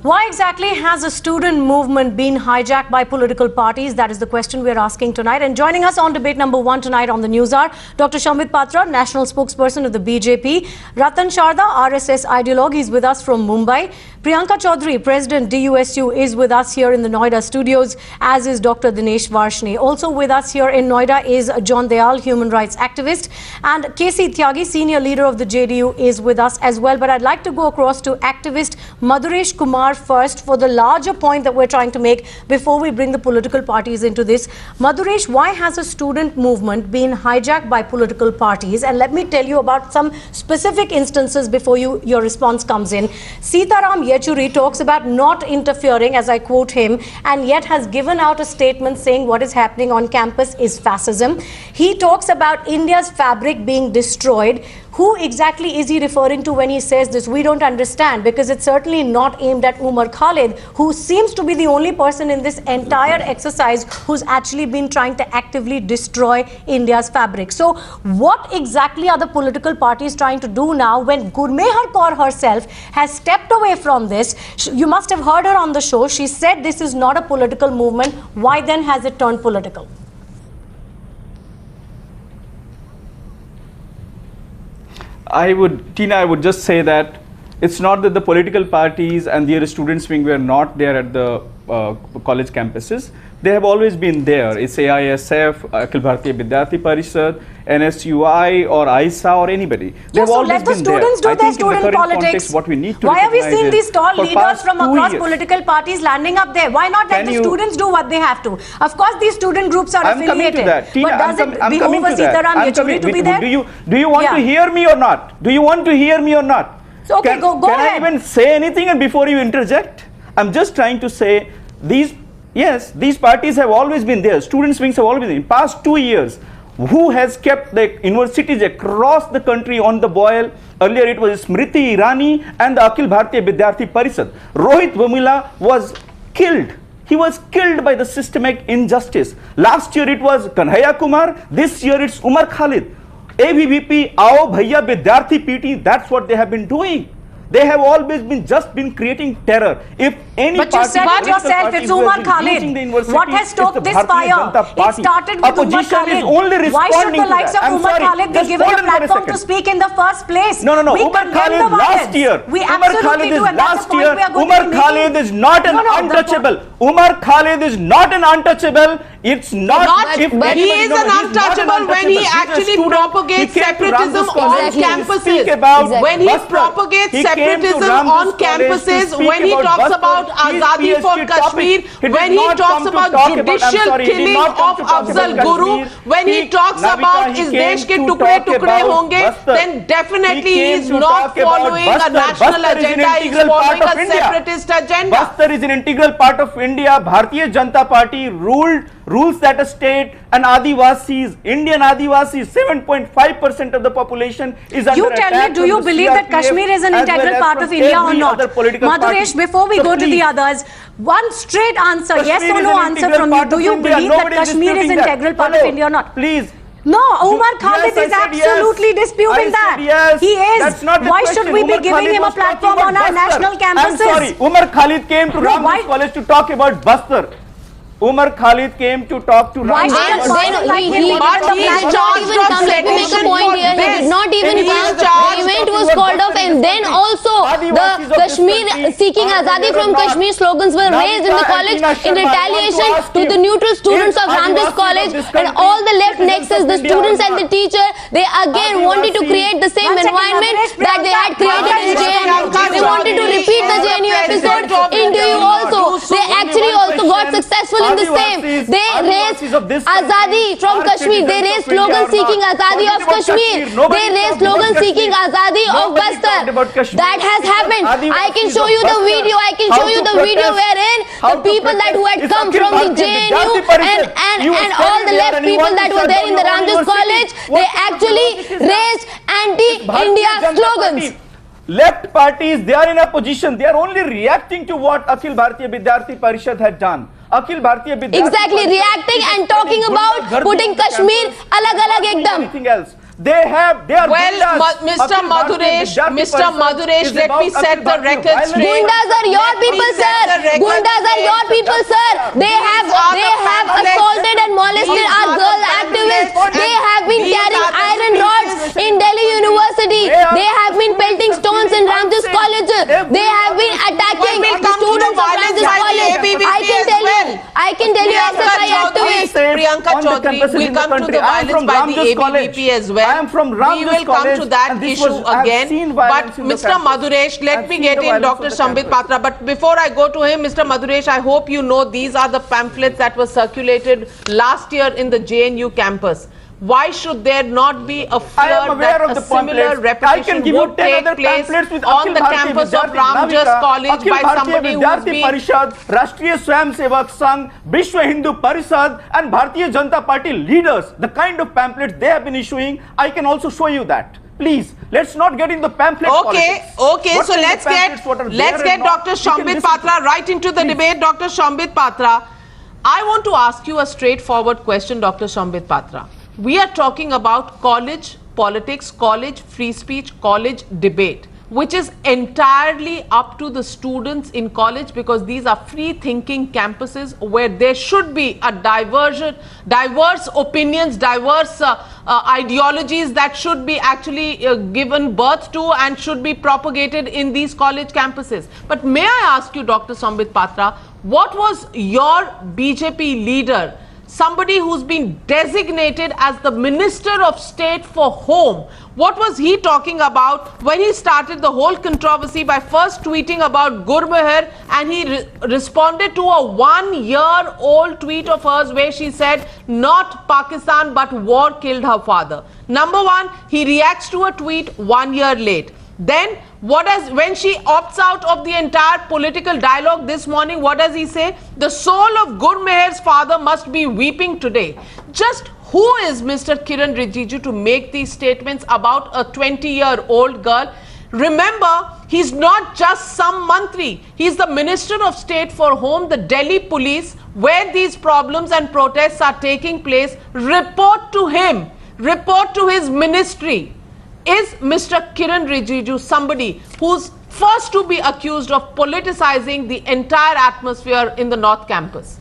Why exactly has a student movement been hijacked by political parties? That is the question we are asking tonight. And joining us on debate number 1 tonight on the news are Dr. Shamvit Patra, national spokesperson of the BJP, Ratan Sharda, RSS ideologue, he's with us from Mumbai, Priyanka Chaudhary, President DUSU, is with us here in the Noida studios, as is Dr. Dinesh Varshni. Also with us here in Noida is John Dayal, human rights activist, and KC Tyagi, senior leader of the JDU, is with us as well. But I'd like to go across to activist Madhuresh Kumar first for the larger point that we're trying to make before we bring the political parties into this. Madhuresh, why has a student movement been hijacked by political parties? And let me tell you about some specific instances before your response comes in. Sitaram Yechuri talks about not interfering, as I quote him, and yet has given out a statement saying what is happening on campus is fascism. He talks about India's fabric being destroyed. Who exactly is he referring to when he says this? We don't understand, because it's certainly not aimed at Umar Khalid, who seems to be the only person in this entire exercise who's actually been trying to actively destroy India's fabric. So what exactly are the political parties trying to do now when Gurmehar Kaur herself has stepped away from this? You must have heard her on the show. She said this is not a political movement. Why then has it turned political? I would just say that it's not that the political parties and their students wing were not there at the college campuses. They have always been there. It's AISF, Akhil Bharatiya Vidyarthi Parishad, NSUI or ISA or anybody. They have always been there. Let the students do their student politics. What we need to Why are we seeing these tall leaders from across political parties landing up there? Why not let the students do what they have to? Of course, these student groups are affiliated. But does it behove a Sitaram Yechuri to be there? Do you want to hear me or not? Do you want to hear me or not? So, okay, go ahead. Can I even say anything and before you interject? I'm just trying to say these parties have always been there. Students' wings have always been there. In past 2 years, who has kept the universities across the country on the boil? Earlier it was Smriti Irani and the Akhil Bharatiya Vidyarthi Parishad. Rohit Vemula was killed. He was killed by the systemic injustice. Last year it was Kanhaiya Kumar. This year it's Umar Khalid. ABVP, Aao Bhaiya Vidyarthi PT, that's what they have been doing. They have always been creating terror. If any but you said it yourself, it's Umar Khalid. What has stoked this fire? It started with Umar Khalid. Why should the likes of Umar Khalid be given a platform to speak in the first place? No. Umar Khalid last year. We absolutely do, and that's the point we are going to be making. Umar Khalid is not an untouchable. Umar Khalid is not an untouchable. It's not. But he is an untouchable when he actually propagates separatism on campuses. When he propagates separatism on campuses, when he talks about Azadi for Kashmir, when he talks about judicial killing of Afzal Guru, when he talks about is desh ke tukde tukde honge, then definitely he is not following a national agenda, he is following a separatist agenda. Bastar is an integral part of India. Bharatiya Janata Party rules that state, and Adivasis, Indian Adivasis, 7.5% of the population is under attack. You tell me, do you believe that Kashmir is an integral part of India or not? Madhuresh, before we go to the others, one straight answer, yes or no answer from you. Do you believe that Kashmir is an integral part of India or not? Please. No, Umar Khalid is absolutely disputing that. Yes. He is. That's not the Why question. should we be giving him a platform on our national campuses? I'm sorry, Umar Khalid came to Ramdas College to talk about Bastar. Umar Khalid came to talk to Why Ramdas should College. he did not even come. Let me make a point here. He did not even come. The event was called off, and then also the Kashmir seeking Azadi from Kashmir slogans were raised in the college in retaliation to the neutral students of Ramdas College, and all the left nexus, the students and the teacher, they again wanted to create the same environment that they had created in JNU. They wanted to repeat the JNU episode into you also. They actually also got successful in the same. They raised Azadi from Kashmir. They raised slogan seeking Azadi of Kashmir. They raised slogan seeking Azadi of Bastar. That has happened. I can show you the video. I can show you the video wherein the people that who had come from the JNU and all the left people that were there in the Ramdas College, they actually raised anti-India slogans. Left parties, they are in a position, they are only reacting to what Akhil Bharatiya Vidyarthi Parishad had done. Akhil Bharatiya Vidyarthi Exactly, reacting and talking about putting Kashmir alag-alag ekdam. Anything else. They are Mr. Madhuresh, let me set the record straight. Gundas are your people, sir. Gundas are your people, sir. They have assaulted and molested our girl activists. They have been carrying iron rods in Delhi University. They have been pelting stones in Ramjas College. They have been attacking the students of Ramjas College. I can tell you SFI activists. Priyanka Chaudhary will come to the violence by the ABVP as well. I am from Ramjas We will come to that issue again. But Mr. Madhuresh, let me get in Dr. Shambhit Patra. But before I go to him, Mr. Madhuresh, I hope you know these are the pamphlets that were circulated last year in the JNU campus. Why should there not be a fear that a similar repetition would take place on the campus of Ramjas College by somebody who has been... Parishad, Rashtriya Swayamsevak Sangh, Vishwa Hindu Parishad and Bharatiya Janata Party leaders, the kind of pamphlets they have been issuing, I can also show you that. Please, let's not get into the pamphlet politics. Okay, so let's get Dr. Shambhit Patra right into the debate. Dr. Shambhit Patra, I want to ask you a straightforward question, Dr. Shambhit Patra. We are talking about college politics, college free speech, college debate, which is entirely up to the students in college, because these are free thinking campuses where there should be a diverse opinions, diverse ideologies that should be actually given birth to and should be propagated in these college campuses. But may I ask you, Dr. Shambhit Patra, what was your BJP leader, somebody who's been designated as the Minister of State for Home, what was he talking about when he started the whole controversy by first tweeting about Gurmeher, and he responded to a 1-year-old tweet of hers where she said not Pakistan but war killed her father. Number one, he reacts to a tweet 1 year late. Then when she opts out of the entire political dialogue this morning, what does he say? The soul of Gurmeher's father must be weeping today. Just who is Mr. Kiran Rijiju to make these statements about a 20-year-old girl? Remember, he's not just some mantri. He's the Minister of State for Home, the Delhi police, where these problems and protests are taking place. Report to him. Report to his ministry. Is Mr. Kiran Rijiju somebody who's first to be accused of politicizing the entire atmosphere in the North Campus?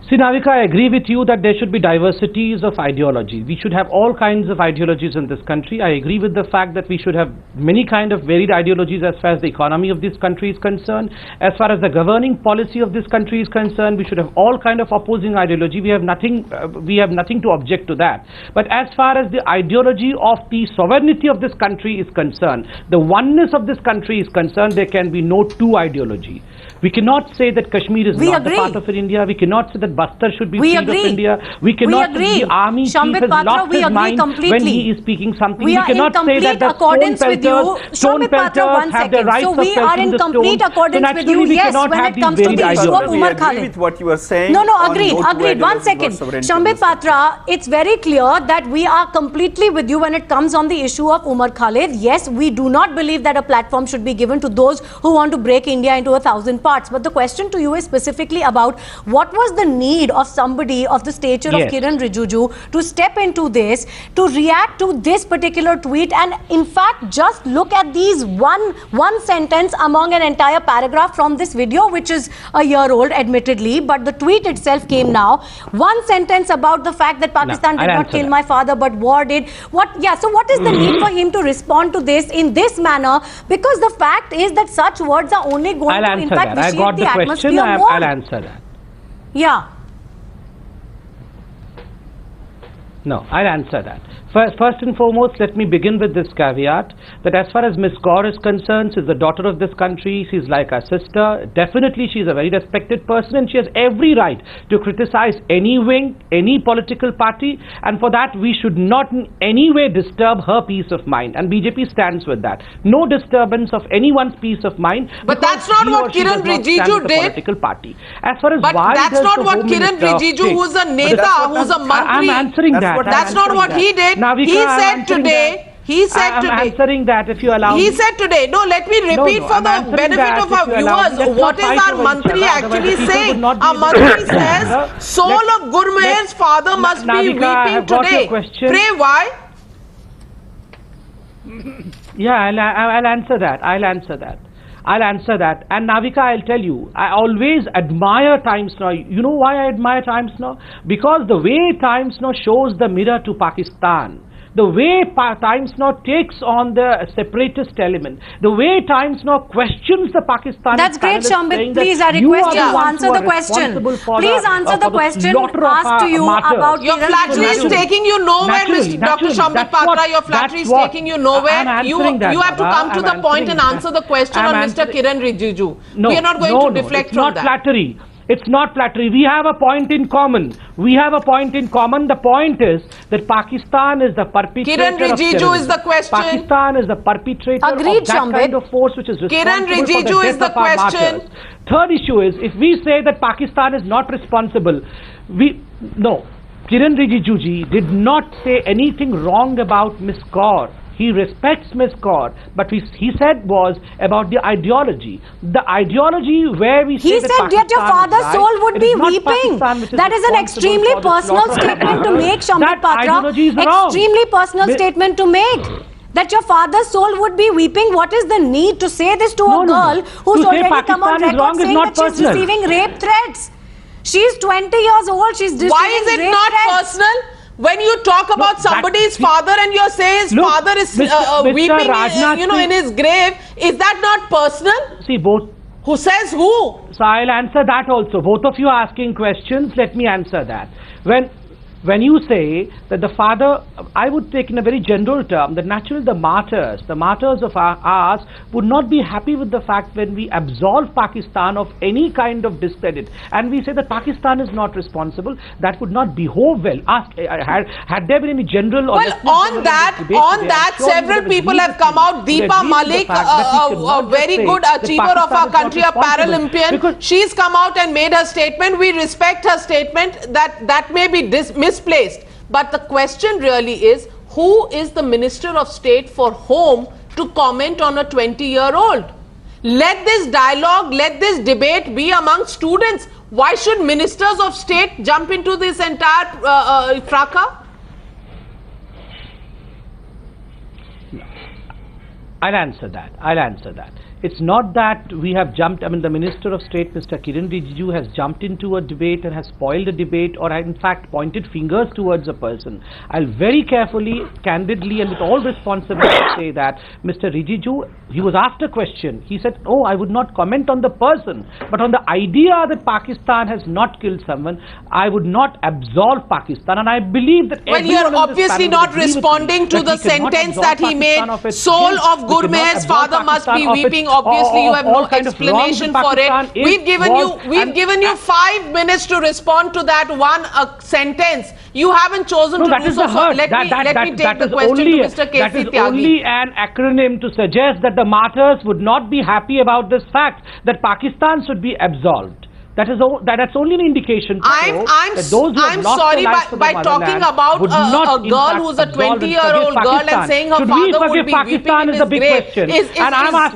See, Navika, I agree with you that there should be diversities of ideology. We should have all kinds of ideologies in this country. I agree with the fact that we should have many kind of varied ideologies as far as the economy of this country is concerned. As far as the governing policy of this country is concerned, we should have all kind of opposing ideology. We have nothing to object to that. But as far as the ideology of the sovereignty of this country is concerned, the oneness of this country is concerned, there can be no two ideology. We cannot say that Kashmir is not a part of India. We cannot say that Bastar should be freed of India. We cannot say the army chief has lost his mind when he is speaking something. We cannot say that the stone pelters have the rights of pelting the stone. So naturally we cannot have these varied ideologies. We agree with what you are saying. No, agreed. 1 second. Shambhit Patra, it's very clear that we are completely with you when it comes on the issue of Umar Khalid. Yes, we do not believe that a platform should be given to those who want to break India into 1,000 parts. But the question to you is specifically about what was the need of somebody of the stature of Kiran Rijiju to step into this, to react to this particular tweet, and in fact just look at these one sentence among an entire paragraph from this video, which is a year old admittedly, but the tweet itself came now. One sentence about the fact that Pakistan did not kill my father but war did. So what is the need for him to respond to this in this manner? Because the fact is that such words are only going to in fact I got the question. I'll answer that. Yeah. No, I'll answer that. First and foremost, let me begin with this caveat that as far as Ms. Kaur is concerned, she's the daughter of this country, she's like our sister. Definitely she's a very respected person and she has every right to criticize any wing, any political party, and for that we should not in any way disturb her peace of mind, and BJP stands with that. No disturbance of anyone's peace of mind. But that's not what Kiran Rijiju did. Political party. As far as but that's not what Kiran Rijiju, who's a neta, who's a mantri, I'm answering that. That's not what he did. Navika, he said today He said I'm today. answering that if you allow He me. said today. No, let me repeat for I'm the answering benefit that of our if you allow me. viewers. Let's What not is fight our over each mantri other, otherwise actually the people saying? would not be Our able to mantri understand. says, soul of Gurmeh's father must be Navika, I weeping have got your today. question. Pray why? Yeah, I'll answer that. I'll answer that. I'll answer that. And Navika, I'll tell you, I always admire Times Now. You know why I admire Times Now? Because the way Times Now shows the mirror to Pakistan, the way Times Now takes on the separatist element, the way Times Now questions the Pakistani. That's great, panelists, Shambit. saying that Please, I you request are you to ones answer who the are question. responsible for Please answer the for question slaughter of asked our to you martyrs. about Your Kiran flattery is Rijiju. taking you nowhere, Naturally, Dr. Shambit that's what- Patra. Your flattery is that's what- taking you nowhere. I'm You answering that, have to Baba. come to I'm the point and answering answer that. the question I'm on Mr. answering- Kiran Rijiju. No, we are not going to deflect it's from not that. flattery. It's not flattery. We have a point in common. We have a point in common. The point is that Pakistan is the perpetrator Kiran of Rijiju terrorism. is the question. Pakistan is the perpetrator Agreed, of that Shambit. kind of force which is responsible Kiran Rijiju for the is death the of our question. martyrs. Third issue is, if we say that Pakistan is not responsible, no. Kiran Rijiju ji did not say anything wrong about Miss Kaur. He respects Miss Kaur, but he said was about the ideology. The ideology where we say He that said that your Pakistan is father's right, soul would it be is not weeping. Pakistan which is That is an responsible extremely for the personal slaughter of statement to others. make, Shambit That Patra. ideology is wrong. Extremely personal statement to make. That your father's soul would be weeping. What is the need to say this to a No. girl who's To say already come on Pakistan is wrong record is saying not that she's personal. receiving rape threats? She's 20 years old. She's receiving Why is it rape not threats. personal? When you talk about somebody's father and you say his Look, father is Mr. weeping, Rajnath in his grave, is that not personal? See, both. Who says who? So I'll answer that also. Both of you are asking questions. Let me answer that. When you say that the father, I would take in a very general term that naturally the martyrs of ours would not be happy with the fact when we absolve Pakistan of any kind of discredit and we say that Pakistan is not responsible, that would not behove well. Had there been any general or Well, on that, several people have come out. Deepa Malik, a very good achiever of our country, a Paralympian, she's come out and made her statement. We respect her statement. That may be misplaced. But the question really is, who is the Minister of State for Home to comment on a 20-year-old? Let this dialogue, let this debate be among students. Why should ministers of state jump into this entire fracas? I'll answer that. It's not that we have jumped, I mean the Minister of State, Mr. Kiran Rijiju, has jumped into a debate and has spoiled a debate or in fact pointed fingers towards a person. I'll very carefully, candidly and with all responsibility say that Mr. Rijiju, he was asked a question. He said, oh, I would not comment on the person, but on the idea that Pakistan has not killed someone, I would not absolve Pakistan. And I believe that well, you're obviously not responding to the sentence that he made. Soul of Gurmeh's father must be weeping. Obviously, you have no explanation for it. We've given you 5 minutes to respond to that one sentence. You haven't chosen to do so. Let me take the question to Mr. K.C. That is Tyagi. only an acronym to suggest that the martyrs would not be happy about this fact that Pakistan should be absolved. That's only an indication. I'm sorry, by talking about a girl who's a 20-year-old girl and saying her father would be weeping in his grave is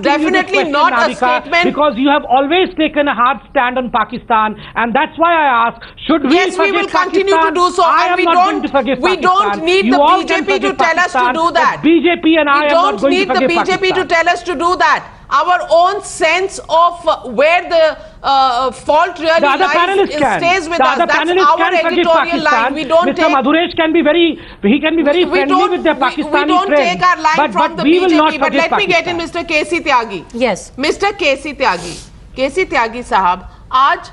definitely not a statement. Because you have always taken a hard stand on Pakistan, and that's why I ask, should we Yes, we will continue to do so, and we don't need the BJP to tell us to do that. BJP and I am not going to forgive Pakistan. We don't need the BJP to tell us to do that. Our own sense of where the fault really lies stays with us. That's our editorial line. We don't Mr. Madhuresh can be very friendly with the Pakistani We don't friends, take our line from the we will not BJP. But let me get in Mr. K.C. Tyagi. Yes. Mr. K.C. Tyagi साहब, आज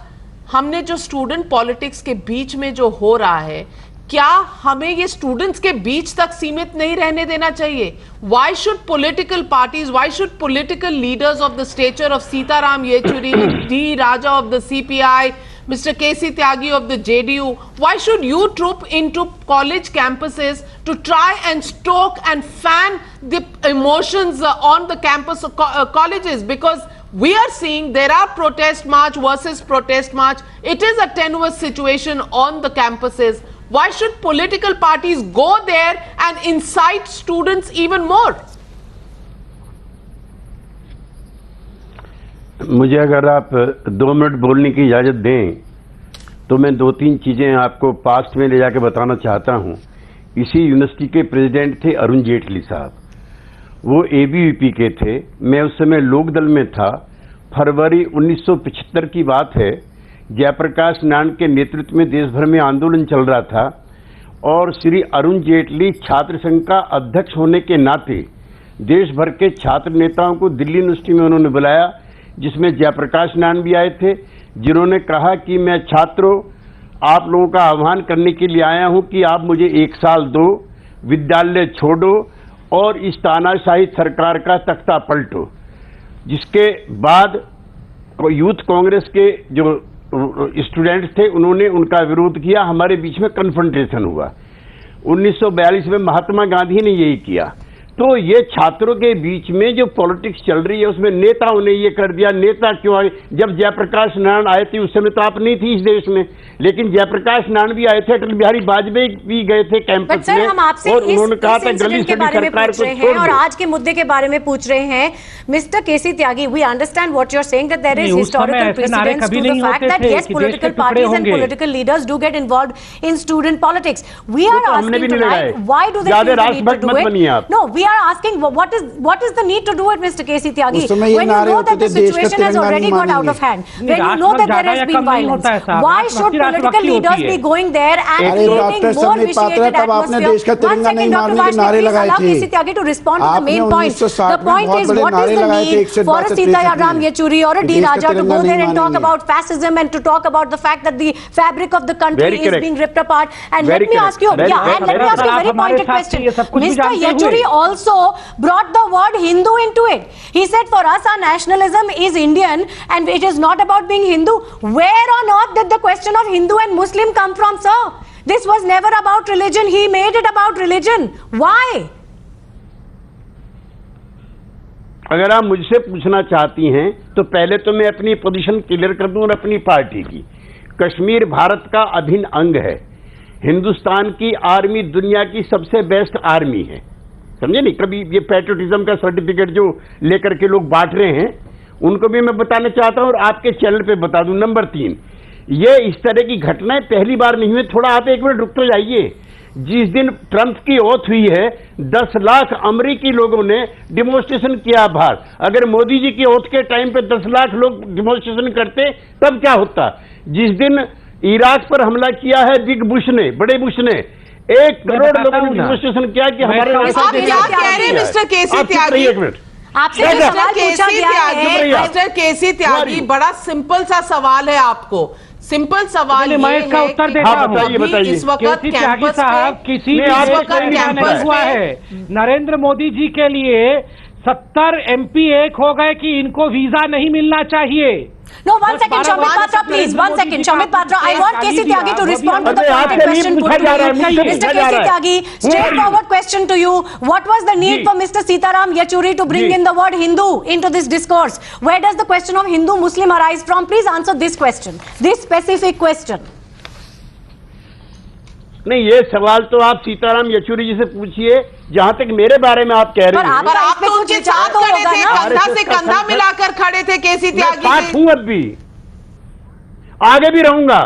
हमने जो student politics के बीच में जो हो रहा है, क्या हमें ये स्टूडेंट्स के बीच तक सीमित नहीं रहने देना चाहिए? Why should political parties, why should political leaders of the stature of Sitaram Yechury, D. Raja of the CPI, Mr. K.C. Tyagi of the JDU, why should you troop into college campuses to try and stoke and fan the emotions on the campus of colleges? Because we are seeing there are protest march versus protest march. It is a tenuous situation on the campuses. Why should political parties go there and incite students even more. मुझे अगर आप 2 minute बोलने की इजाजत दें तो मैं 2-3 चीजें आपको पास्ट में ले जाके बताना चाहता हूं। इसी यूनिवर्सिटी के प्रेसिडेंट थे अरुण जेटली साहब, वो एबीवीपी के थे, मैं उस समय लोकदल में था। फरवरी 1975 की बात है, जयप्रकाश नारायण के नेतृत्व में देश भर में आंदोलन चल रहा था और श्री अरुण जेटली छात्र संघ का अध्यक्ष होने के नाते देश भर के छात्र नेताओं को दिल्ली यूनिवर्सिटी में उन्होंने बुलाया, जिसमें जयप्रकाश नारायण भी आए थे, जिन्होंने कहा कि मैं छात्रों आप लोगों का आह्वान करने के लिए आया हूं कि आप मुझे 1 साल दो, विद्यालय छोड़ो और इस तानाशाही सरकार का तख्ता पलटो। जिसके बाद यूथ कांग्रेस के जो स्टूडेंट्स थे उन्होंने उनका विरोध किया, हमारे बीच में कन्फ्रंटेशन हुआ। 1942 में महात्मा गांधी ने यही किया। तो ये छात्रों के बीच में जो पॉलिटिक्स चल रही है उसमें नेताओं ने ये कर दिया। नेता क्यों आए? जब जयप्रकाश नारायण आए थे उस समय तो आप नहीं थी इस देश में, लेकिन जयप्रकाश नारायण भी आए थे, अटल बिहारी वाजपेयी भी गए थे कैंपस में और उन्होंने कहा था गली से सरकार को छोड़ दो। और आज के मुद्दे के बारे में पूछ रहे हैं mister K C Tyagi, we understand what you are saying that there is historical precedence to the fact that yes political parties and political leaders do get involved in student politics. We are asking tonight why do they need to do it? No, we are asking what is the need to do it, Mr. K.C. Tyagi, when you know that the situation has already got out of hand, when you know that there has been violence? Why should political leaders be going there and creating more vitiated atmosphere? One second, Dr. Vaishnavi, please allow K.C. Tyagi to respond to the main point. The point is, what is the need for a Sitaram Yechuri or a D. Raja to go there and talk about fascism and to talk about the fact that the fabric of the country is being ripped apart? And let me ask you, and let me ask you a very pointed question. Mr. Yechuri also brought the word Hindu into it. He said for us our nationalism is Indian and it is not about being Hindu. Where on earth did the question of Hindu and Muslim come from, sir? This was never about religion. He made it about religion. Why? अगर आप मुझसे पूछना चाहती हैं तो पहले तो मैं अपनी पोजीशन क्लियर कर दूं और अपनी पार्टी की। कश्मीर भारत का अभिन्न अंग है। हिंदुस्तान की आर्मी दुनिया की सबसे बेस्ट आर्मी है, समझे नहीं? कभी ये पैट्रियोटिज्म का सर्टिफिकेट जो लेकर के लोग बांट रहे हैं उनको भी मैं बताना चाहता हूं और आपके चैनल पे बता दूं। नंबर 3, ये इस तरह की घटनाएं पहली बार नहीं हुई। थोड़ा आप 1 मिनट रुक तो जाइए। जिस दिन ट्रंप की ओथ हुई है 10 लाख अमेरिकी लोगों ने डिमोन्स्ट्रेशन किया बाहर। अगर मोदी जी की ओथ के टाइम पे 10 लाख लोग डिमोन्स्ट्रेशन करते तब क्या होता? जिस दिन इराक पर हमला किया है बिग बुश ने, बड़े बुश ने 1 करोड़ लोगों ने डिमोन्स्ट्रेशन किया कि हमारे आप क्या कह रहे हैं मिस्टर केसी त्यागी? 1 मिनट आपसे जो सवाल पूछा गया है मिस्टर केसी त्यागी, बड़ा सिंपल सा सवाल है आपको। सिंपल सवाल ये है इसका उत्तर देता हूं। इस वक्त कैंपस साहब किसी कैंपस हुआ है नरेंद्र मोदी जी के लिए 70 MP एक हो गए कि इनको वीजा नहीं मिलना चाहिए। No, one second, Shamit Patra, please. One second, Shamit Patra. I want K.C. Tyagi to respond to the pointed question put to you. Mr. K.C. Tyagi, straightforward question to you. What was the need for Mr. Sitaram Yechuri to bring in the word Hindu into this discourse? Where does the question of Hindu-Muslim arise from? Please answer this question, this specific question. नहीं, ये सवाल तो आप सीताराम येचुरी जी से पूछिए। जहां तक मेरे बारे में आप कह रहे हैं, पर आप तो उनके साथ खड़े थे, कंधा से कंधा मिलाकर खड़े थे केसी त्यागी। साथ हूं, अब भी आगे भी रहूंगा।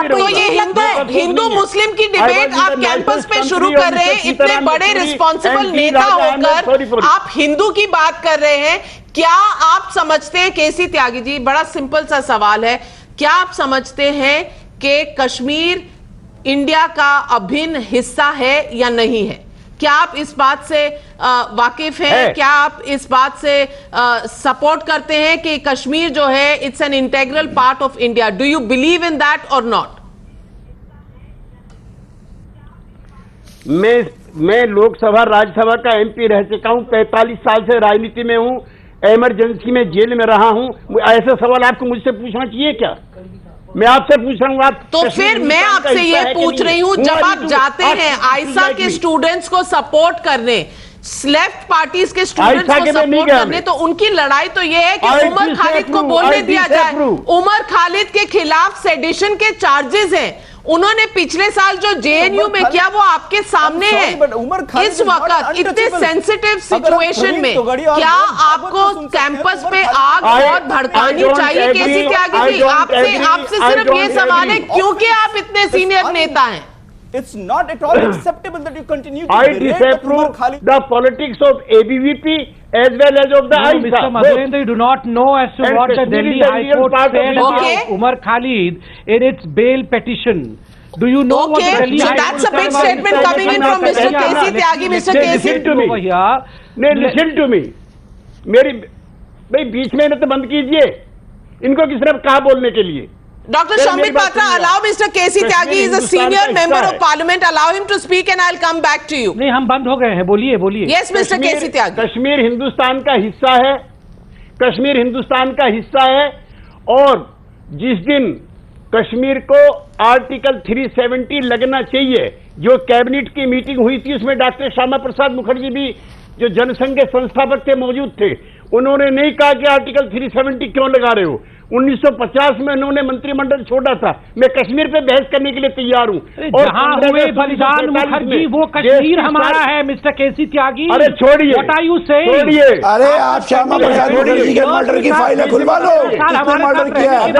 तो ये हिंदू मुस्लिम की डिबेट आप कैंपस पे शुरू कर रहे हैं, इतने बड़े रिस्पॉन्सिबल नेता होकर आप हिंदू की बात कर रहे हैं। क्या आप समझते हैं केसी त्यागी जी, बड़ा सिंपल सा सवाल है, क्या आप समझते हैं कि कश्मीर इंडिया का अभिन्न हिस्सा है या नहीं है? क्या आप इस बात से वाकिफ हैं? क्या आप इस बात से सपोर्ट करते हैं कि कश्मीर जो है it's an integral part of India? Do you believe in that और नॉट? मैं लोकसभा राज्यसभा का MP रह चुका हूं, 45 साल से राजनीति में हूं, इमरजेंसी में जेल में रहा हूं। ऐसे सवाल आपको मुझसे पूछना चाहिए क्या? मैं आपसे पूछ रहा हूँ आप तो फिर मैं आपसे ये पूछ रही हूँ, जब आप जाते हैं आयशा के स्टूडेंट्स को सपोर्ट करने, लेफ्ट पार्टीज के स्टूडेंट्स को सपोर्ट करने, तो उनकी लड़ाई तो ये है कि उमर खालिद को बोलने दिया जाए। उमर खालिद के खिलाफ सेडिशन के चार्जेस हैं, उन्होंने पिछले साल जो जेएनयू में किया वो आपके सामने है। इस वक्त इतने सेंसिटिव सिचुएशन में क्या आपको कैंपस पे आग और भड़कानी चाहिए केसी त्यागी जी? आपसे सिर्फ ये सवाल है क्योंकि आप इतने सीनियर नेता हैं। It's not at all acceptable that you continue to I berate disapprove the politics of ABVP as well as of the No, ISA. Mr. Madhurendra, you do not know as to And what the Kashmir Delhi is the High real Court part of said India. about Okay. Umar Khalid in its bail petition. Do you know what the Okay, Delhi so High that's Court a big said about statement Mr. coming in from Khalid? Mr. Yeah, KC Tyagi, Mr. let me KC. Listen to me. over here. नहीं, listen to me. मेरी भाई बीच में न तो बंद कीजिए, इनको किसने कहा बोलने के लिए? Dr. Sir, Shambit मेरी बात Patra, सुनिए। allow Mr. KC Kashmir Tyagi is a Hindustan senior का member हिस्सा of है। parliament. Allow him to speak and I'll come back to you. नहीं, हम बंद हो गए हैं, बोलिए बोलिए। Yes, Mr. KC Tyagi. Kashmir Hindustan का हिस्सा है, कश्मीर हिंदुस्तान का हिस्सा है, और जिस दिन कश्मीर को आर्टिकल 370 लगना चाहिए, जो कैबिनेट की मीटिंग हुई थी उसमें डॉक्टर श्यामा प्रसाद मुखर्जी भी जो जनसंघ के संस्थापक थे मौजूद थे, उन्होंने नहीं कहा कि आर्टिकल 370 क्यों लगा रहे हो। 1950 में उन्होंने मंत्रिमंडल छोड़ा था। मैं कश्मीर पे बहस करने के लिए तैयार हूँ। जहां हुए बलिदान मुखर्जी वो कश्मीर हमारा है, मिस्टर केसी त्यागी। अरे छोड़िए, What are you saying? छोड़िए। अरे आप श्यामा प्रसाद मुखर्जी के मर्डर की फाइलें खुलवा लो, किसने मर्डर किया है?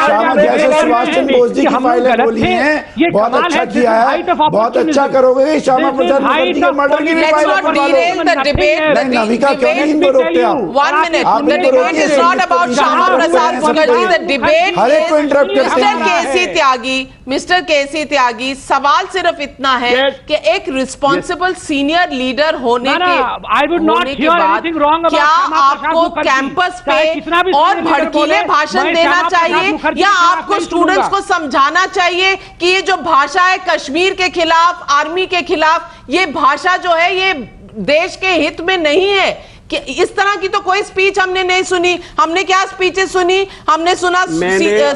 श्यामा जैसे सुभाष चंद्र बोस जी की फाइलें खोली हैं, बहुत अच्छा किया है, बहुत अच्छा करोगे। श्यामा प्रसाद मुखर्जी के मर्डर की भी Let's फाइलें not खुलवा derail the लो। debate. नहीं, नविका क्यों नहीं इनको रोकते आप? 1 minute. आप The इनको debate रोकिए, is not about इनको Shama रोकिए, Prasad ऐसा Mukherjee. नहीं। The debate हर एक को interrupt is करते Mr. हैं। KC Tyagi. Mr. KC Tyagi, सवाल सिर्फ इतना है Yes. कि एक रिस्पॉन्सिबल सीनियर लीडर होने No, no, के I would not होने के hear बाद anything wrong about क्या Shama Prasad आपको Mukherjee. कैंपस चाहे कितना भी पे और senior leader भड़कीले बोले, भाषण मैं देना श्यामा प्रसाद चाहिए मुखर्जी या के खिलाफ आपको नहीं स्टूडेंट्स सुनूंगा। को समझाना चाहिए कि ये जो भाषा है कश्मीर के खिलाफ, आर्मी के खिलाफ, ये भाषा जो है ये देश के हित में नहीं है? कि इस तरह की तो कोई स्पीच हमने नहीं सुनी। हमने क्या स्पीचेस सुनी? हमने सुना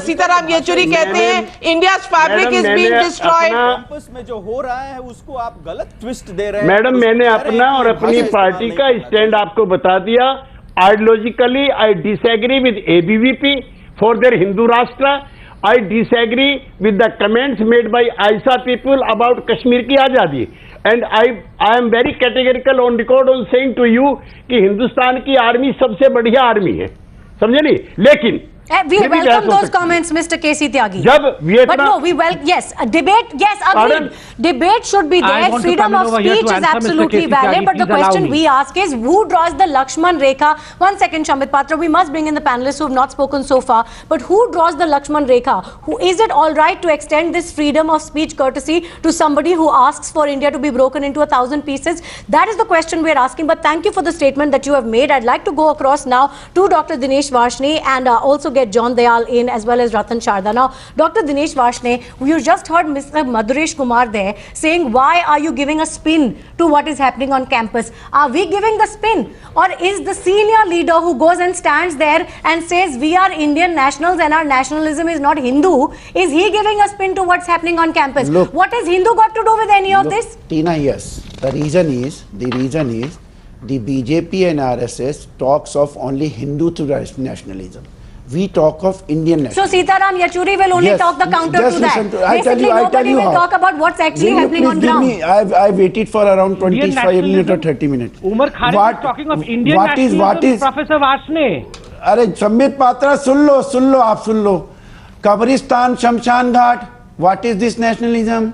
सीताराम येचुरी कहते हैं India fabric is being destroyed. Campus में जो हो रहा है उसको आप गलत ट्विस्ट दे रहे हैं। मैडम, मैंने अपना और अपनी पार्टी का स्टैंड आपको बता दिया। Ideologically I disagree with ABVP for their Hindu राष्ट्र। I disagree with the comments made by ISA people about Kashmir की आजादी, and I am very categorical on record on saying to you कि हिंदुस्तान की army सबसे बढ़िया आर्मी है, समझे नहीं? लेकिन We welcome those comments, Mr. KC Tyagi. जब But no, we yes, a debate, yes, agreed. Debate should be I there. want to Freedom come of over here to speech is answer Mr. absolutely KC valid. Tyagi. But the Please allow question me. we ask is, who draws the Lakshman Rekha? 1 second, Shambit Patra. We must bring in the panelists who have not spoken so far. But who draws the Lakshman Rekha? Who is it all right to extend this freedom of speech courtesy to somebody who asks for India to be broken into 1,000 pieces? That is the question we are asking. But thank you for the statement that you have made. I'd like to go across now to Dr. Dinesh Varshne and also get John Dayal in, as well as Ratan Sharda. Now, Dr. Dinesh Varshne, you just heard Mr. Madhuresh Kumar there saying, why are you giving a spin to what is happening on campus? Are we giving the spin? Or is the senior leader who goes and stands there and says, we are Indian nationals and our nationalism is not Hindu, is he giving a spin to what's happening on campus? Look, what has Hindu got to do with any of this? Tina, yes. The reason is the BJP and RSS talks of only Hindu to nationalism. We talk of Indian So nationalism. Sitaram Yechuri will only Yes, talk the counter just to that. listen to- I'll tell Basically, you nobody will how. talk about what's actually Will you happening please on give ground. me? I've waited for around 25 minutes or 30 minutes. Umar Khalid is talking of Indian what nationalism, is Professor Varshne. अरे संबित पात्रा सुन लो आप सुन लो। कब्रिस्तान, शमशान घाट, what is this nationalism?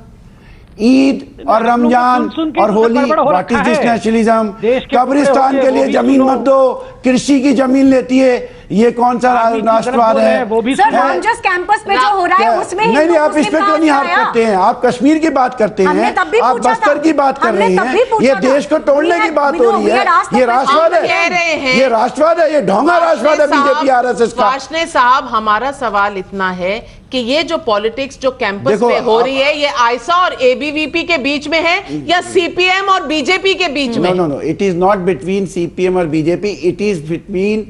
Eid और रमजान सुन के और तो होली, गड़बड़ हो व्हाट इज रखा दिस है। नेशनलिज्म? देश के कब्रिस्तान टुकड़े के हो गए, लिए वो भी जमीन सुनो। मत दो, कृषि की जमीन लेती है, ये कौन सा आप भी राष्ट्रवाद गलत बोल रहे है? हैं, वो भी Sir, सुनो। not just campus पे जो हो रहा है उसमें नहीं हिंदू आप इस पे मुस्लिम क्यों नहीं का हाथ आया? करते हैं? आप कश्मीर की बात करते हमने हैं, तब भी आप पूछा बस्तर था। की बात कर हमने रही तब भी हैं, पूछा ये था। देश को तोड़ने We की had- बात we हो know, रही we had है। asked the ये question. राष्ट्रवाद हम कह रहे है, हैं- ये राष्ट्रवाद है, ये ढोंगा राष्ट्रवाद है बीजेपी आरएसएस का। वार्ष्णे साहब, हमारा सवाल इतना है कि ये जो पॉलिटिक्स जो कैंपस देखो, में हो रही है, ये आईसा और एबीवीपी के बीच में है या सीपीएम और बीजेपी के बीच में? No, it is not between CPM or BJP. It is between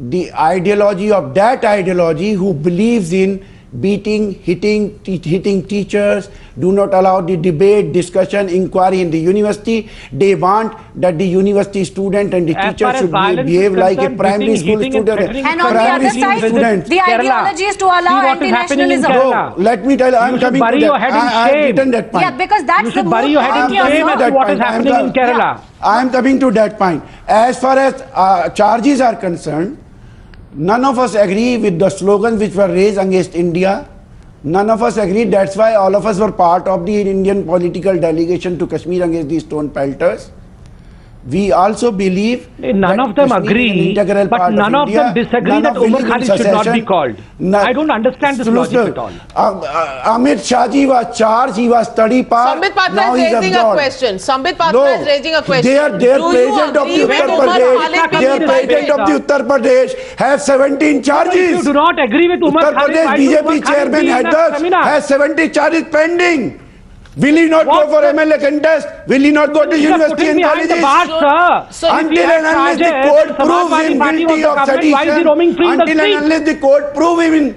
the ideology of that ideology who believes in beating, hitting teachers, do not allow the debate, discussion, inquiry in the university. They want that the university student and the teacher should behave like a primary school student. And on the other side, the ideology is to allow anti-nationalism. No, let me tell you, I am coming to that. I have written that point. Yeah, because that's the bury your head in shame as to what is happening in Kerala. I am coming to that point. As far as charges are concerned, none of us agree with the slogans which were raised against India. None of us agree. That's why all of us were part of the Indian political delegation to Kashmir against these stone pelters. We also believe none of them agree, but none of them disagree that Umar Khalid should not be called. I don't understand this logic at all. Amit Shah ji was charged, he was study part. Sambit Patra is raising a question. Sambit Patra is raising a question. Their president of the Uttar Pradesh has 17 charges. If you do not agree with Umar Khalid, Uttar Pradesh BJP chairman has 70 charges pending. Will he not go for MLA contest? Will he not go to university and colleges? Until and unless the court proves him guilty of sedition, until and unless the court proves him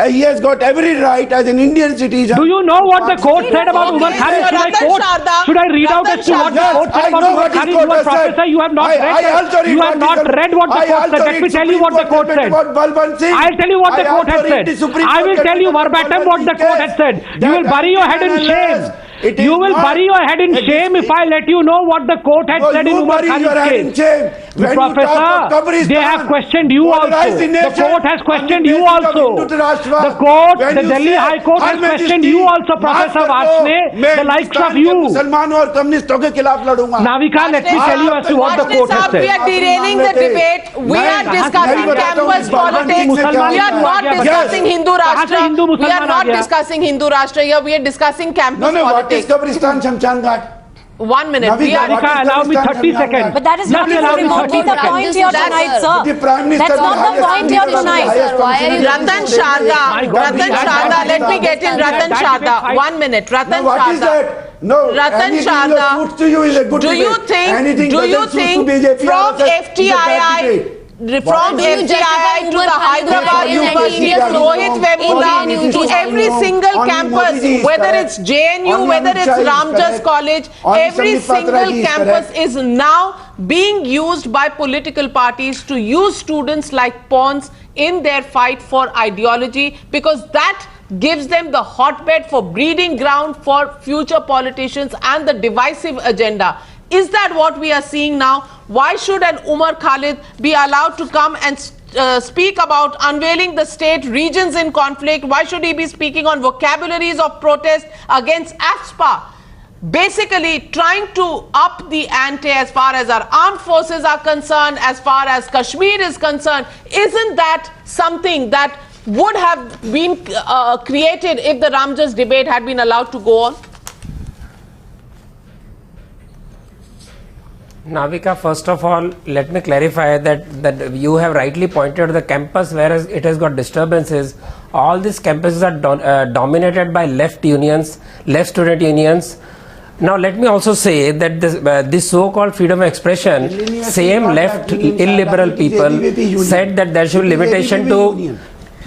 he has got every right as an Indian citizen. Do you know what the court said about Umar Khalid? Should I read out as to what the court said about Umar Khalid? You are professor, you have not read what the court said. Let me tell you what the court said. I'll tell you what the court has said. I will tell you verbatim what the court has said. You will bury your head in shame. You will bury your head in shame if I let you know what the court had said in Umar Khalid's case. Professor, they have questioned you also. The court has questioned you also. The court, the Delhi High Court has questioned you also, Professor Varshney, the likes of you. Navika, let me tell you as to what the court has said. We are derailing the debate. We are discussing campus politics. We are not discussing Hindu Rashtra. We are not discussing Hindu Rashtra here. We are discussing campus politics. 1 minute. Navika, allow me 30 seconds. But that is not remotely the point here tonight, sir. That's not the point here tonight. Ratan Sharda, let me get in Ratan Sharda. 1 minute. Ratan Sharda. No, Ratan Sharda, to you is a good do you think from FTII to the Hyderabad University, Rohit Vemula, to every single campus, whether it's JNU, whether it's Ramjas College, every single campus is now being used by political parties to use students like pawns in their fight for ideology, because that gives them the hotbed for breeding ground for future politicians and the divisive agenda. Is that what we are seeing now? Why should an Umar Khalid be allowed to come and speak about unveiling the state, regions in conflict? Why should he be speaking on vocabularies of protest against AFSPA? Basically trying to up the ante as far as our armed forces are concerned, as far as Kashmir is concerned. Isn't that something that would have been created if the Ramjas debate had been allowed to go on? Navika, first of all, let me clarify that you have rightly pointed to the campus where it has got disturbances. All these campuses are dominated by left unions, left student unions. Now, let me also say that this so-called freedom of expression, same left illiberal people said that there should be limitation to.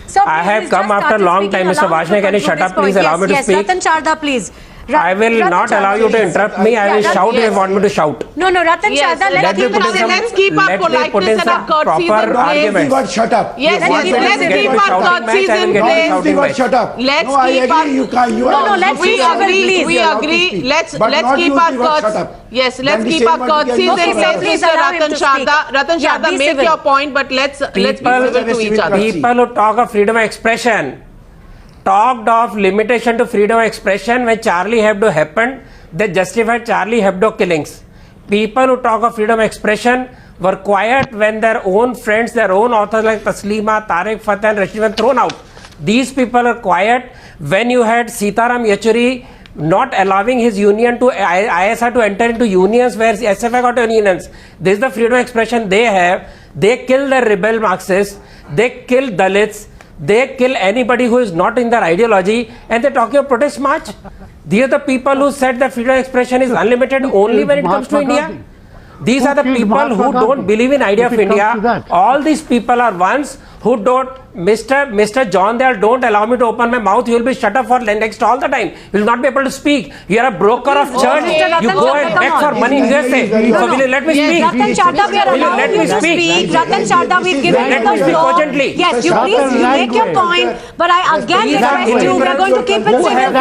Sir, I have come after a long time, Mr. Varshney. Can you shut up, please? Allow me to speak. Ratan Sharda, please. I will not allow you to interrupt me. I will shout if you want me to shout. No, Ratan Sharda, let's keep our politeness and our courtesies in place. Shut up. Yes, let's keep our courtesies in place. Shut up. Let's keep our... We agree. Let's keep our courtesies. Yes, let's keep our courtesies in place, Mr. Ratan Sharda. Ratan Sharda, make your point, but let's be civil to each other. People who talk of freedom of expression talked of limitation to freedom of expression when Charlie Hebdo happened. They justified Charlie Hebdo killings. People who talk of freedom of expression were quiet when their own friends, their own authors like Taslima, Tariq Fateh and Rashid were thrown out. These people are quiet when you had Sitaram Yechuri not allowing his union to ISR to enter into unions where SFI got unions. This is the freedom of expression they have. They kill the rebel Marxists. They kill Dalits. They kill anybody who is not in their ideology, and they're talking of protest march. These are the people who said that freedom of expression is unlimited only when it comes to India. These are the people who don't believe in idea of India. All these people are ones who don't, Mr. John Dayal, don't allow me to open my mouth. You will be shut up for next all the time. You will not be able to speak. You are a broker of church. You go and beg for money in USA. So will you let me speak? Ratan Sharda, we are allowing you to speak. Ratan Sharda, we've given you the floor. Yes, you please, you make your point, but I again request you, we are going to keep it civil,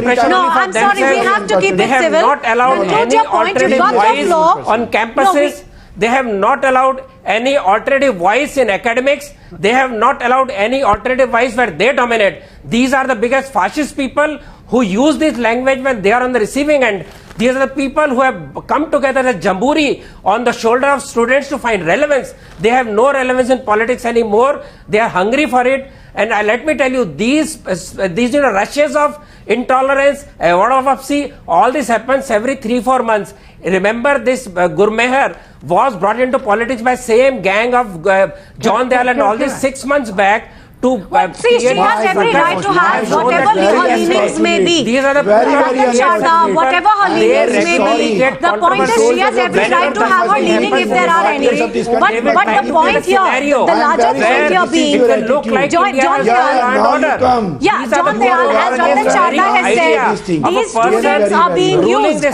please. No, I'm sorry, we have to keep it civil. They have not allowed any alternative voice on campuses. They have not allowed any alternative voice in academics. They have not allowed any alternative voice where they dominate. These are the biggest fascist people who use this language when they are on the receiving end. These are the people who have come together as Jamburi on the shoulder of students to find relevance. They have no relevance in politics anymore. They are hungry for it. And let me tell you, these rushes of intolerance, Wadavapsi, all this happens every 3-4 months. Remember this Gurmehar was brought into politics by same gang of John Dayal and all this 6 months back. See, she has every right to have whatever her leanings may be. These are the Ratan Sharda, whatever her leanings may be. The point is she has every right to have her leaning if there are any. But the point here, the larger point here being, John Dayal, yeah, John Dayal, as Ratan Sharda has said, these students are being used.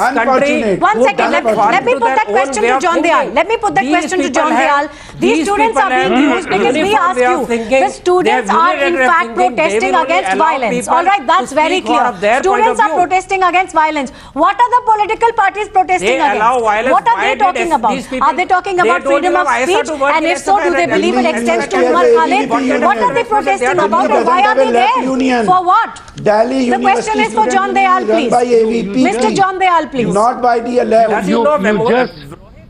One second, let me put that question to John Dayal. Let me put that question to John Dayal. These students are being used because we ask you, the students are in fact protesting against violence. All right, that's very clear. Students are protesting against violence. What are the political parties protesting against? What are they talking about? Are they talking about freedom of speech? And if so, do they believe it extends to Umar Khalid? What are they protesting about and why are they there? For what? The question is for John Dayal, please. Mr. John Dayal, please. Not by the left. You know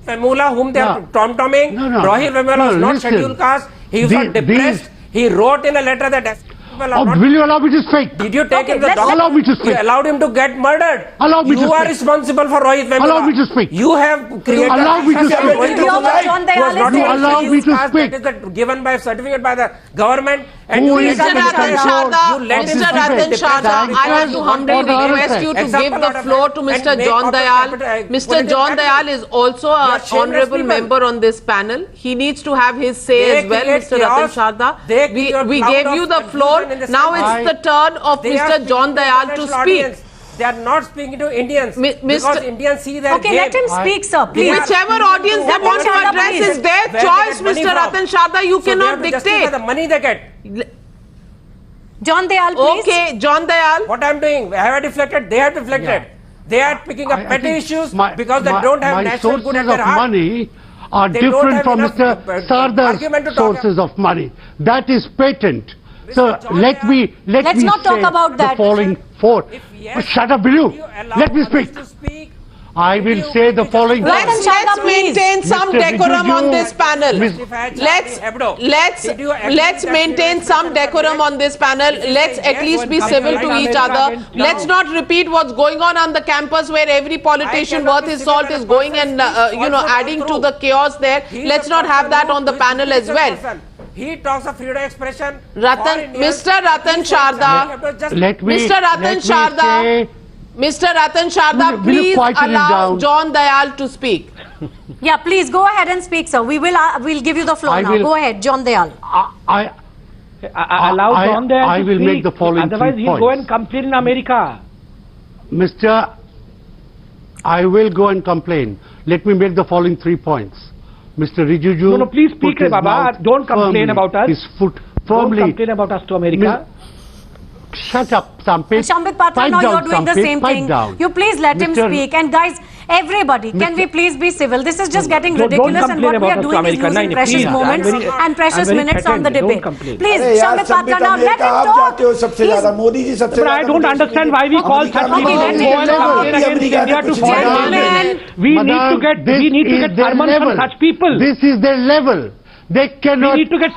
Vemula, whom they are tom-tomming. Rohit Vemula was not scheduled caste. He was not depressed. He wrote in a letter that will you allow me to speak? Did you take him the allow me to speak? You allowed him to get murdered. Allow me to speak. You are responsible for Rohit Vemula. Allow me to speak. You have created allow me to speak. Allow me to speak. That is given by certificate by the government. And Mr. Ratan Sharda, I have to humbly request you to give the floor to Mr. John Dayal. Mr. John Dayal is also an honorable member on this panel. He needs to have his say as well, Mr. Ratan Sharda. We gave you the floor. Now it's the turn of Mr. John Dayal to speak. They are not speaking to Indians because Indians see their Okay, let him speak, sir. Please. Whichever audience they want to address is their choice, Mr. Ratan Sharda. You cannot dictate. The money they get. John Dayal, please. Okay, John Dayal. What I am doing? Have I deflected? They have deflected. Yeah. They are picking up petty issues because they don't have national good at their heart. Money are different from Mr. Sardar's sources of money. That is patent. So let's not talk about that. The following four. Shut up, will you? Let me speak. I will say the following. Let's maintain some decorum on this panel. Let's maintain some decorum on this panel. Let's at least be civil to each other. Let's not repeat what's going on the campus where every politician worth his salt is going and adding to the chaos there. Let's not have that on the panel as well. He talks of freedom of expression. Mr. Ratan Sharda. Mr. Ratan Sharda, please allow John Dayal to speak. Yeah, please go ahead and speak, sir. We'll give you the floor now. Go ahead, John Dayal. Allow John Dayal to speak. I will make the following Otherwise, three he'll points. go and complain in America. I will go and complain. Let me make the following 3 points. Mr. Rijiju. No, please speak, Baba. Don't complain about us. His foot firmly. Don't complain about us to America. Shut up, Sampit. Shambit Patra, now you're doing the same thing. You please let him speak. And guys, everybody, can we please be civil? This is just getting ridiculous, and what we are doing is losing precious moments and precious minutes on the debate. Please, Shambit Patra, now let him talk. But I don't understand why we call such people against India to foreign. We need to get sermons from such people. This is their level. They cannot rise above the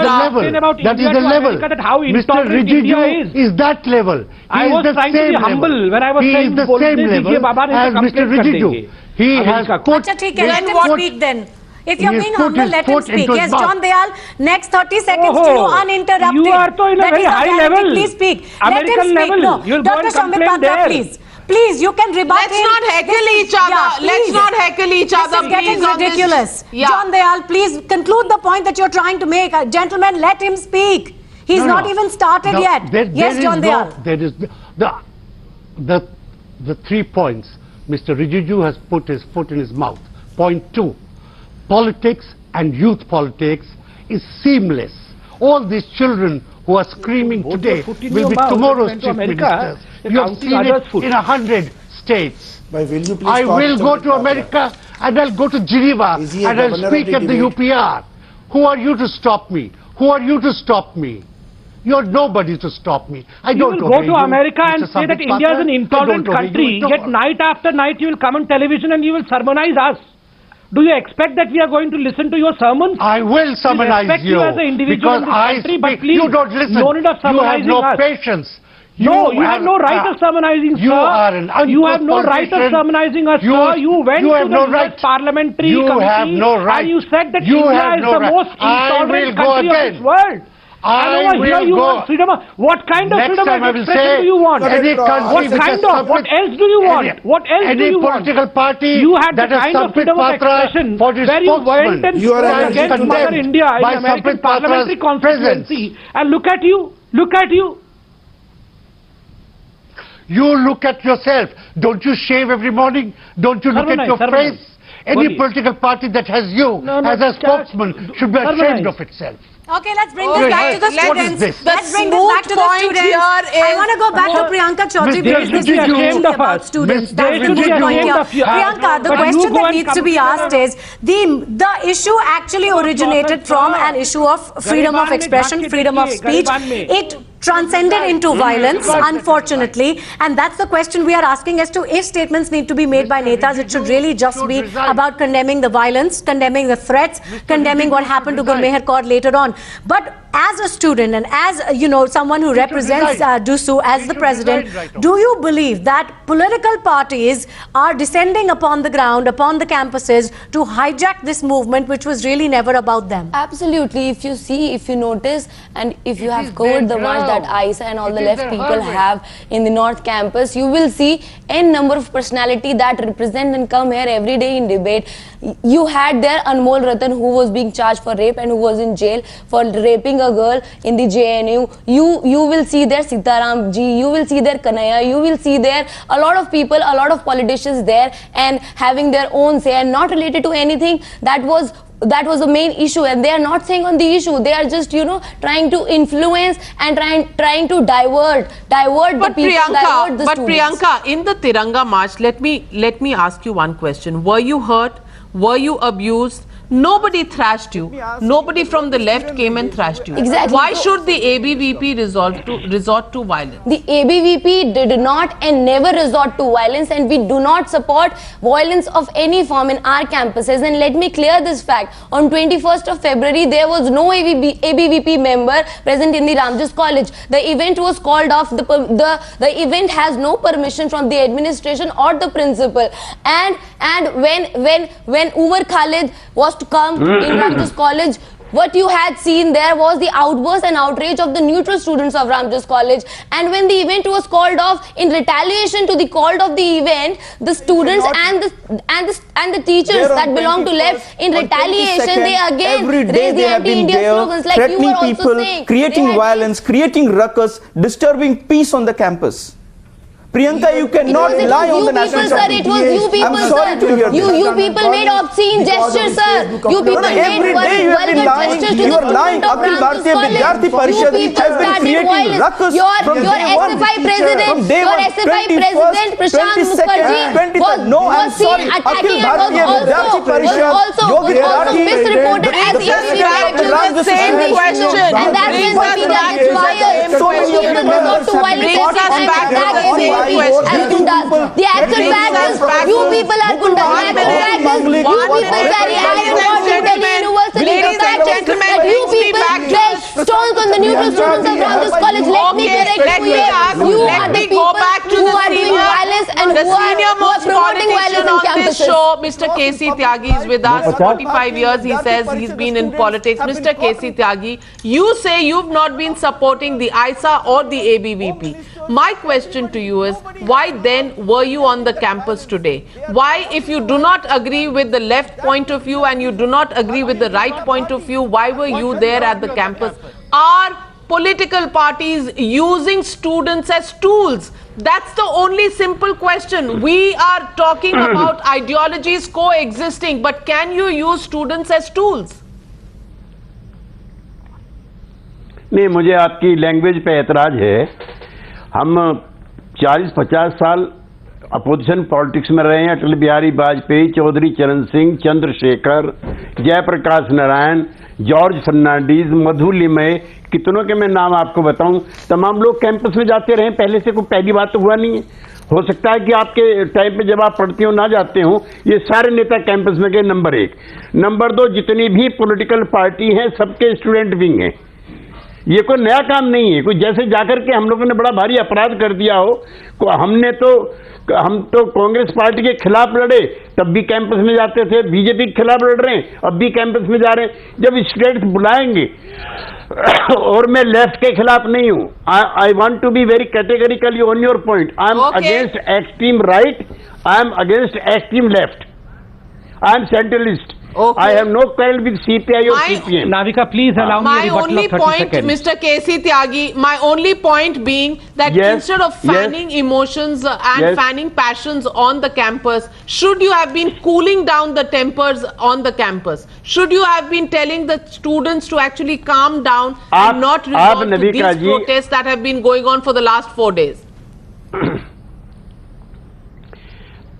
level. That is the level. Mr. Rijiju is that level. I was trying to be humble when I was saying the same level as Mr. Rijiju. He has put... Let him speak then. If you're being humble, let him speak. Yes, John Dayal, next 30 seconds to you uninterrupted. You are in a very high level. Please speak. American Let him speak. level. No, Dr. Shambit Patra, please. Please, you can rebut Let's him. not heckle each other. Yeah, Let's please. not heckle each other. This is getting please, on this. ridiculous. Yeah. John Dayal, please conclude the point that you're trying to make. Gentlemen, let him speak. He's not even started yet. Yes, John Dayal. There is the 3 points Mr. Rijiju has put his foot in his mouth. Point 2, politics and youth politics is seamless. All these children who are screaming today will be tomorrow's chief ministers. You have seen it in 100 states. I will go to America and I'll go to Geneva and I'll speak at the UPR. Who are you to stop me? Who are you to stop me? You're nobody to stop me. I don't You will go to America and say that India is an intolerant country, yet night after night you will come on television and you will sermonize us. Do you expect that we are going to listen to your sermons? I will sermonize you as an individual in this country, but please, you don't listen. No need of sermonizing you have no us. patience. You have no right of sermonizing, sir. You are an You have no right of sermonizing us, sir. You went to the US parliamentary committee and you said that India is the most intolerant country of this world. I will you go. want freedom of, what kind of Next freedom time of I will expression say do you want? any country What kind of? What else do you want? What else do you want? Any political party You had the that has kind of Sampit freedom of Patra expression for his where you went and spokesman. spoke against Mother India in by American Sampit Patra's parliamentary constituency. And look at you. Look at you. You look at yourself. Don't you shave every morning? Don't you look at your face? Any political party that has you as a spokesman should be ashamed of itself. Okay, let's bring this back to the students. Let's bring this back to the students. I want to go back to Priyanka Chaudhary because this is really about students. That's the good point here. Priyanka, the question that needs to be asked is, the issue actually originated from an issue of freedom of expression, freedom of speech. It transcended into violence, unfortunately, and that's the question we are asking as to if statements need to be made by netas, it should really just be about condemning the violence, condemning the threats, condemning what happened to Gurmehar Kaur later on. But as a student and as, someone who represents DUSU as the president, do you believe that political parties are descending upon the ground, upon the campuses to hijack this movement which was really never about them? Absolutely. If you see, if you notice, and if you have covered the march that Aisa and all the left people have in the North Campus, you will see n number of personality that represent and come here every day in debate. You had there Anmol Ratan, who was being charged for rape and who was in jail for raping a girl in the JNU. You will see there Sitaram Ji, you will see there Kanaya, you will see there a lot of people, a lot of politicians there and having their own say and not related to anything that was the main issue, and they are not saying on the issue. They are just, trying to influence and trying to divert the people, divert the students. Priyanka, in the Tiranga March, let me ask you one question. Were you hurt? Were you abused? Nobody thrashed you. Nobody from the left came and thrashed you. Exactly. Why should the ABVP resort to violence? The ABVP did not and never resort to violence, and we do not support violence of any form in our campuses. And let me clear this fact. On 21st of February, there was no ABVP member present in the Ramjas College. The event was called off. The event has no permission from the administration or the principal. And when Umar Khalid was to come in Ramjas College, what you had seen there was the outburst and outrage of the neutral students of Ramjas College. And when the event was called off, in retaliation to the call of the event, the students and the teachers that belong to left, in retaliation, they again raised the anti-India slogans like you were also saying. Creating violence, creating ruckus, disturbing peace on the campus. Priyanka, you cannot lie on the national television. It was you people, sir. I'm sorry to hear this. You people made obscene gestures, sir. You people made vulgar gestures to the student of Ramjas College. You people started violence. Your SFI president, Prashant Mukherjee was seen attacking and was also misreported as the question. And that's when the media gets fired. So students resort to violence. The actual fact is, you people are gundas. The actual fact is, you people carry iron in Delhi University. The fact is that you people throw stones on the neutral students of Ramjas College. Let me correct you. You are the people who are doing violence and who are promoting violence question on this show. Mr. K.C. Tyagi is with us. 45 years he says he's been in politics. Mr. K.C. Tyagi, you say you've not been supporting the ISA or the ABVP. My question to you is, why then were you on the campus today? Why, if you do not agree with the left point of view and you do not agree with the right point of view, why were you there at the campus? Are political parties using students as tools? That's the only simple question. We are talking about ideologies coexisting, but can you use students as tools? नहीं, मुझे आपकी language पे एतराज है। हम 40-50 साल opposition politics में रहे हैं। अटल बिहारी वाजपेयी, चौधरी चरण सिंह, चंद्रशेखर, जयप्रकाश नारायण, जॉर्ज फर्नांडीज, मधु लिमये, कितनों के मैं नाम आपको बताऊं। तमाम लोग कैंपस में जाते रहे, पहले से कोई पहली बात तो हुआ नहीं है। हो सकता है कि आपके टाइम पे जब आप पढ़ते हो ना जाते हो। ये सारे नेता कैंपस में गए, नंबर 1। नंबर 2, जितनी भी पॉलिटिकल पार्टी हैं सबके स्टूडेंट विंग हैं। ये कोई नया काम नहीं है। कोई जैसे जाकर के हम लोगों ने बड़ा भारी अपराध कर दिया हो। हम तो कांग्रेस पार्टी के खिलाफ लड़े, तब भी कैंपस में जाते थे। बीजेपी के खिलाफ लड़ रहे हैं, अब भी कैंपस में जा रहे हैं। जब स्टूडेंट्स बुलाएंगे, और मैं लेफ्ट के खिलाफ नहीं हूं। I want to be very categorically on your point. I am against extreme right, I am against extreme left, I am centralist. I have no quarrel with CPI or CPM. Navika, please allow me my only point, Mr. K.C. Tyagi, my only point being that instead of fanning emotions and fanning passions on the campus, should you have been cooling down the tempers on the campus? Should you have been telling the students to actually calm down and not resort to these protests that have been going on for the last 4 days?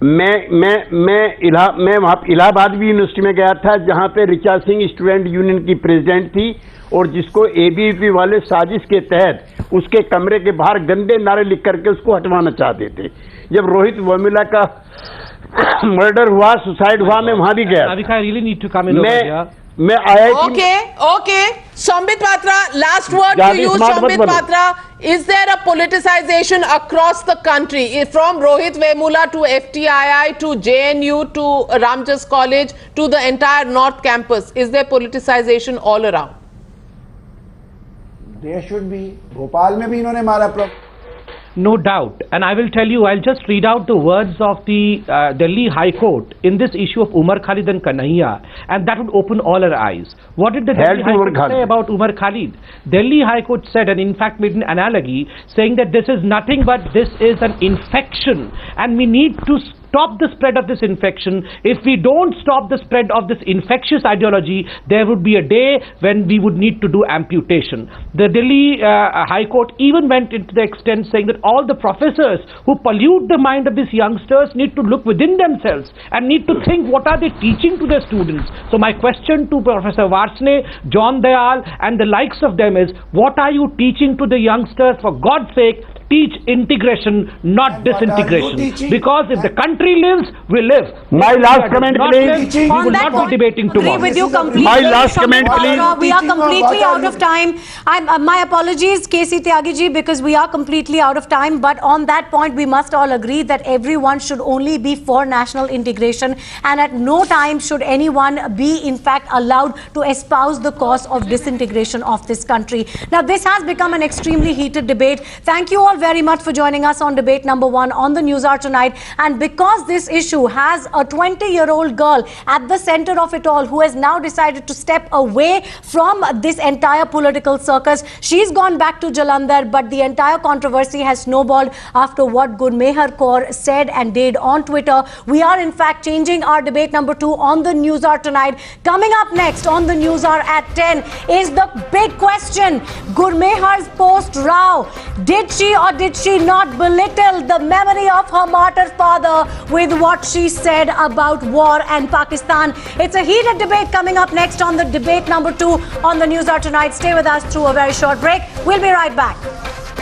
मैं वहाँ इलाहाबाद भी university में गया था, जहाँ पे Richa Singh student union की president थी, और जिसको एबीवीपी वाले साजिश के तहत उसके कमरे के बाहर गंदे नारे लिख करके उसको हटवाना चाहते थे। जब रोहित वेमुला का मर्डर हुआ, सुसाइड हुआ, मैं वहाँ भी गया। मैं आया। Okay. Sambit Patra, last word to you, Sambit Patra. Is there a politicization across the country, from Rohit Vemula to FTII to JNU to Ramjas College to the entire North Campus? Is there politicization all around? There should be. Bhopal में भी इन्होंने मारा। No doubt, and I will tell you, I'll just read out the words of the Delhi High Court in this issue of Umar Khalid and Kanhaiya, and that would open all our eyes. What did the Delhi High Court say about Umar Khalid? Delhi High Court said, and in fact made an analogy, saying that this is nothing but this is an infection, and we need to stop the spread of this infection. If we don't stop the spread of this infectious ideology, there would be a day when we would need to do amputation. The Delhi High Court even went into the extent saying that all the professors who pollute the mind of these youngsters need to look within themselves and need to think what are they teaching to their students. So my question to Professor Varsne, John Dayal and the likes of them is, what are you teaching to the youngsters? For God's sake, teach integration, not disintegration. Because if the country lives, we live. My last comment, please. We will not be debating tomorrow. Agree with you completely. My last comment, please. We are completely out of time. My apologies, K.C. Tyagi ji, because we are completely out of time. But on that point, we must all agree that everyone should only be for national integration, and at no time should anyone be, in fact, allowed to espouse the cause of disintegration of this country. Now, this has become an extremely heated debate. Thank you all very much for joining us on debate number 1 on the News Hour tonight. And because this issue has a 20-year-old girl at the center of it all, who has now decided to step away from this entire political circus, she's gone back to Jalandhar, but the entire controversy has snowballed after what Gurmehar Kaur said and did on Twitter. We are in fact changing our debate number 2 on the News Hour tonight. Coming up next on the News Hour at 10 is the big question. Gurmehar's post row. Did she or did she not belittle the memory of her martyr father with what she said about war and Pakistan? It's a heated debate coming up next on the debate number 2 on the News Hour tonight. Stay with us through a very short break. We'll be right back.